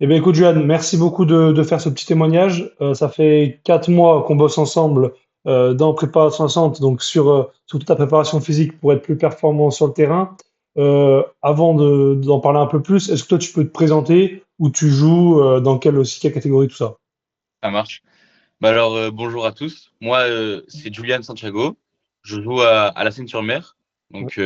Eh bien, écoute, Johan, merci beaucoup de faire ce petit témoignage. Ça fait 4 mois qu'on bosse ensemble dans Préparation 60, donc sur toute ta préparation physique pour être plus performant sur le terrain. Avant d'en parler un peu plus, est-ce que toi, tu peux te présenter où tu joues, dans quelle catégorie, tout ça? Ça marche. Bah alors, bonjour à tous. Moi, c'est Julian Santiago. Je joue à la Seine-sur-Mer. Ouais. Donc,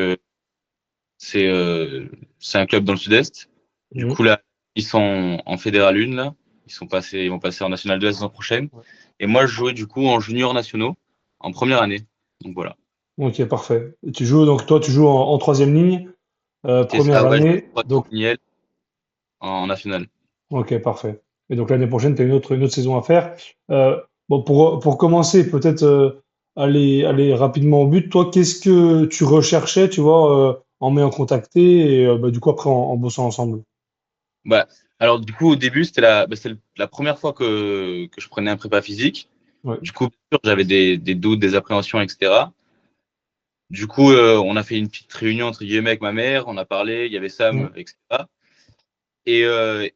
c'est euh, c'est un club dans le sud-est. Du Mhm. coup, là, ils sont en Fédéral 1, là. Ils vont passer en National 2 la saison prochaine. Ouais. Et moi, je jouais du coup en junior nationaux en première année. Donc voilà. Ok, parfait. Et tu joues, donc toi, tu joues en troisième ligne, C'est première ça, ouais, je année, joue donc à Niel en national. ok, parfait. Et donc l'année prochaine, tu as une autre saison à faire. Bon, pour commencer, peut-être aller rapidement au but. Toi, qu'est-ce que tu recherchais, tu vois, en m'ayant contacté et bah, du coup après en bossant ensemble? Bah, alors, du coup, au début, c'était la première fois que je prenais un prépa physique. Ouais. Du coup, bien sûr, j'avais des doutes, des appréhensions, etc. Du coup, on a fait une petite réunion entre guillemets avec ma mère, on a parlé, il y avait Ouais. Sam, etc. Et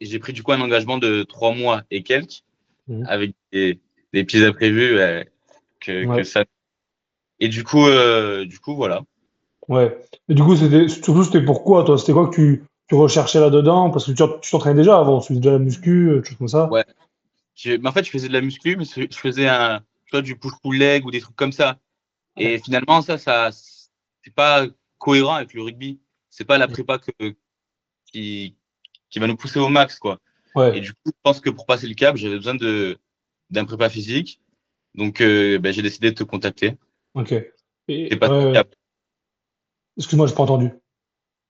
j'ai pris du coup un engagement de 3 mois et quelques, Mhm. avec des petits imprévus que Ouais. ça. Et du coup, voilà. Ouais. Et du coup, c'était pourquoi, toi? C'était quoi que tu recherchais là-dedans? Parce que tu t'entraînais déjà avant, tu faisais déjà la muscu, des choses comme ça. Ouais. Mais en fait, je faisais de la muscu, mais je faisais tu vois, du push-pull leg ou des trucs comme ça. Ouais. Et finalement, c'est pas cohérent avec le rugby. C'est pas la prépa qui, qui va nous pousser au max, quoi. Et Ouais. du coup, je pense que pour passer le cap, j'avais besoin d'un prépa physique. Donc, ben, j'ai décidé de te contacter Ok. et Et passer le cap. excuse-moi, j'ai pas entendu.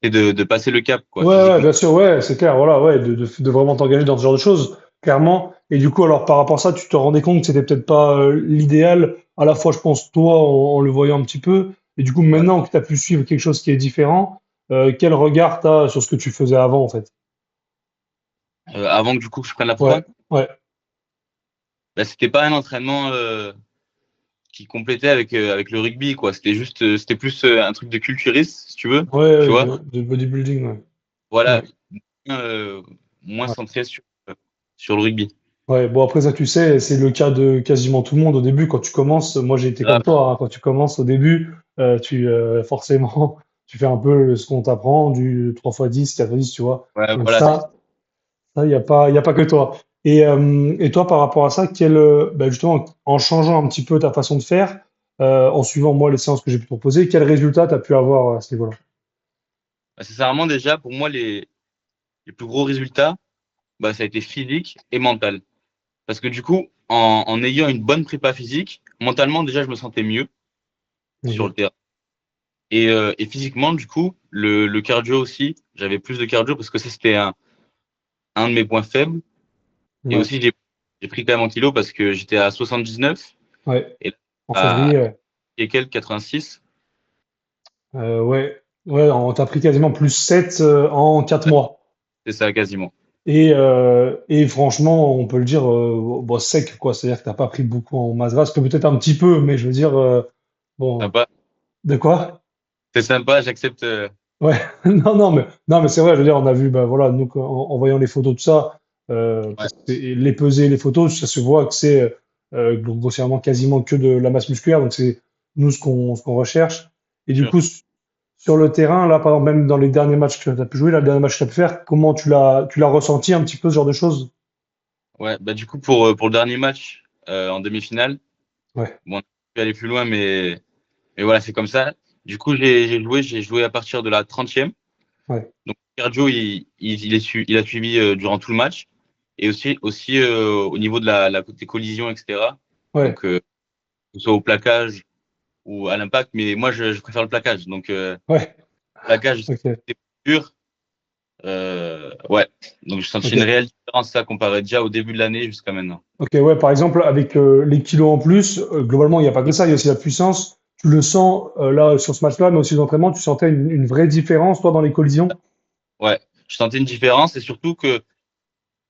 Et de passer le cap, quoi, Ouais, ouais, physiquement. bien sûr, ouais, c'est clair, voilà, ouais, de vraiment t'engager dans ce genre de choses, clairement. Et du coup, alors par rapport à ça, tu te rendais compte que c'était peut-être pas l'idéal, à la fois, je pense, toi, en le voyant un petit peu, et du coup, Ouais. maintenant que tu as pu suivre quelque chose qui est différent, quel regard tu as sur ce que tu faisais avant, en fait? Avant que du coup que je prenne la Ouais, prépa, ouais, ben, c'était pas un entraînement qui complétait avec le rugby, quoi. C'était plus un truc de culturiste, si tu veux, ouais, tu ouais, vois. de bodybuilding, ouais. Voilà, Ouais, euh, moins ouais. centré sur le rugby. Ouais, bon, après ça, tu sais, c'est le cas de quasiment tout le monde au début, quand tu commences. Moi, j'ai été comme Grave. toi, hein, quand tu commences au début, forcément, tu fais un peu ce qu'on t'apprend, du 3 x 10 4 x 10, tu vois. Ouais, Donc voilà, c'est ça, y a pas que toi. Et toi, par rapport à ça, bah, justement, en changeant un petit peu ta façon de faire, en suivant moi les séances que j'ai pu te proposer, quel résultat tu as pu avoir à ce niveau-là? sincèrement déjà pour moi les plus gros résultats, bah, ça a été physique et mental. Parce que du coup, en ayant une bonne prépa physique, mentalement, déjà, je me sentais mieux sur le Ok. terrain. Et physiquement, du coup, le cardio aussi, j'avais plus de cardio parce que ça, c'était un de mes points faibles. Et Ouais, aussi, j'ai pris quand même en kilo parce que j'étais à 79 ouais. et là, En à février, ouais. et quelques 86. Ouais, ouais, on t'a pris quasiment plus 7 en 4 Ouais, mois. c'est ça, quasiment. Et franchement, on peut le dire, bon, sec, quoi. C'est-à-dire que t'as pas pris beaucoup en masse grasse, que peut-être un petit peu, mais je veux dire, bon, Sympa. de quoi? C'est sympa, j'accepte. Ouais, non, mais c'est vrai, je veux dire, on a vu, ben voilà, nous, en voyant les photos de ça, Ouais, parce que les peser, les photos, ça se voit que c'est grossièrement quasiment que de la masse musculaire, donc c'est nous ce qu'on recherche. Et du sûr. coup, sur le terrain, là, par exemple, même dans les derniers matchs que tu as pu jouer, là, le dernier match que tu as pu faire, comment tu l'as ressenti un petit peu ce genre de choses? Ouais, bah, du coup, pour le dernier match en demi-finale, Ouais, bon, on a pu aller plus loin, mais voilà, c'est comme ça. Du coup, j'ai joué à partir de la 30e. ouais, Donc, cardio, il a suivi durant tout le match. Et aussi au niveau de des collisions, etc. ouais, Donc, que ce soit au plaquage ou à l'impact. Mais moi, je préfère le plaquage. Donc, ouais, plaquage, ok, c'était plus dur. Ouais. Donc, je sentis une ok. réelle différence, ça, comparé déjà au début de l'année jusqu'à maintenant. Ok, ouais, par exemple, avec les kilos en plus, globalement, il n'y a pas que ça, il y a aussi la puissance. Tu le sens là sur ce match-là, mais aussi l'entraînement, tu sentais une vraie différence, toi, dans les collisions? Ouais. Je sentais une différence et surtout que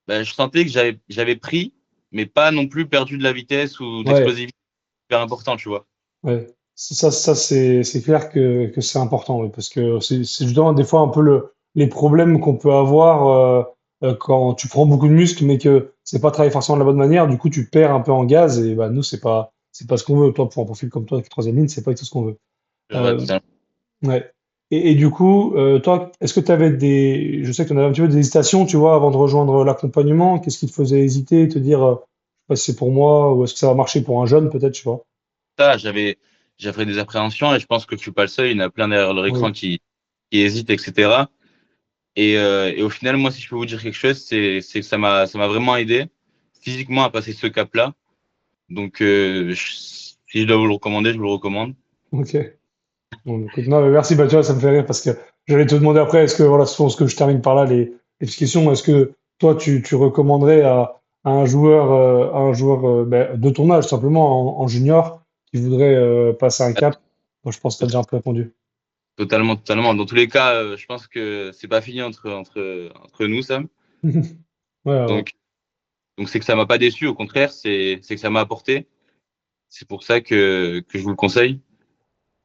ben, je sentais que j'avais pris, mais pas non plus perdu de la vitesse ou de Ouais, l'explosivité super important, tu vois. ouais. Ça c'est clair que c'est important, oui, parce que c'est justement des fois un peu les problèmes qu'on peut avoir quand tu prends beaucoup de muscles, mais que c'est pas travaillé forcément de la bonne manière, du coup, tu perds un peu en gaz et bah, nous, c'est pas ce qu'on veut. Toi, pour un profil comme toi, avec troisième ligne, c'est pas du tout ce qu'on veut. Je vois Euh, totalement. ouais. Et du coup, toi, est-ce que tu avais je sais que tu en avais un petit peu des hésitations, tu vois, avant de rejoindre l'accompagnement. Qu'est-ce qui te faisait hésiter, te dire, je sais pas si c'est pour moi ou est-ce que ça va marcher pour un jeune, peut-être, tu vois. Ça, j'avais des appréhensions et je pense que je suis pas le seul. Il y en a plein derrière leur écran Oui. qui hésitent, etc. Et au final, moi, si je peux vous dire quelque chose, c'est que ça m'a vraiment aidé physiquement à passer ce cap-là. Donc, si je dois vous le recommander, je vous le recommande. Ok. Bon, écoute, non, mais merci, bah, tu vois, ça me fait rire parce que j'allais te demander après, est-ce que, voilà, souvent, ce que je termine par là, les petites questions, est-ce que toi, tu recommanderais à un joueur de ton âge, simplement en junior, qui voudrait passer un cap? Moi, je pense que tu as déjà un peu répondu. Totalement, totalement. Dans tous les cas, je pense que c'est pas fini entre nous, Sam. Ouais, ouais, ouais. Donc, donc c'est que ça m'a pas déçu. Au contraire, c'est que ça m'a apporté. C'est pour ça que je vous le conseille.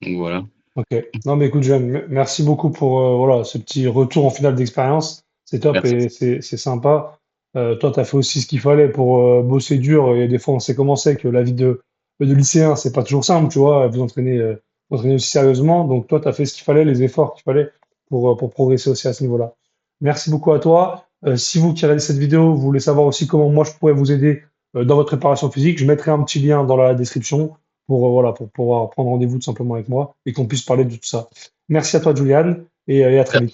Donc voilà. Ok. Non, mais écoute, Joanne, merci beaucoup pour voilà, ce petit retour en finale d'expérience. C'est top Merci. et c'est sympa. Toi, tu as fait aussi ce qu'il fallait pour bosser dur. Et des fois, on sait comment c'est que la vie de lycéen, c'est pas toujours simple, tu vois. Vous entraînez aussi sérieusement. Donc, toi, tu as fait ce qu'il fallait, les efforts qu'il fallait pour progresser aussi à ce niveau-là. Merci beaucoup à toi. Si vous qui regardez cette vidéo, vous voulez savoir aussi comment moi je pourrais vous aider dans votre préparation physique, je mettrai un petit lien dans la description pour, voilà, pour pouvoir prendre rendez-vous tout simplement avec moi et qu'on puisse parler de tout ça. Merci à toi, Juliane, et à très vite.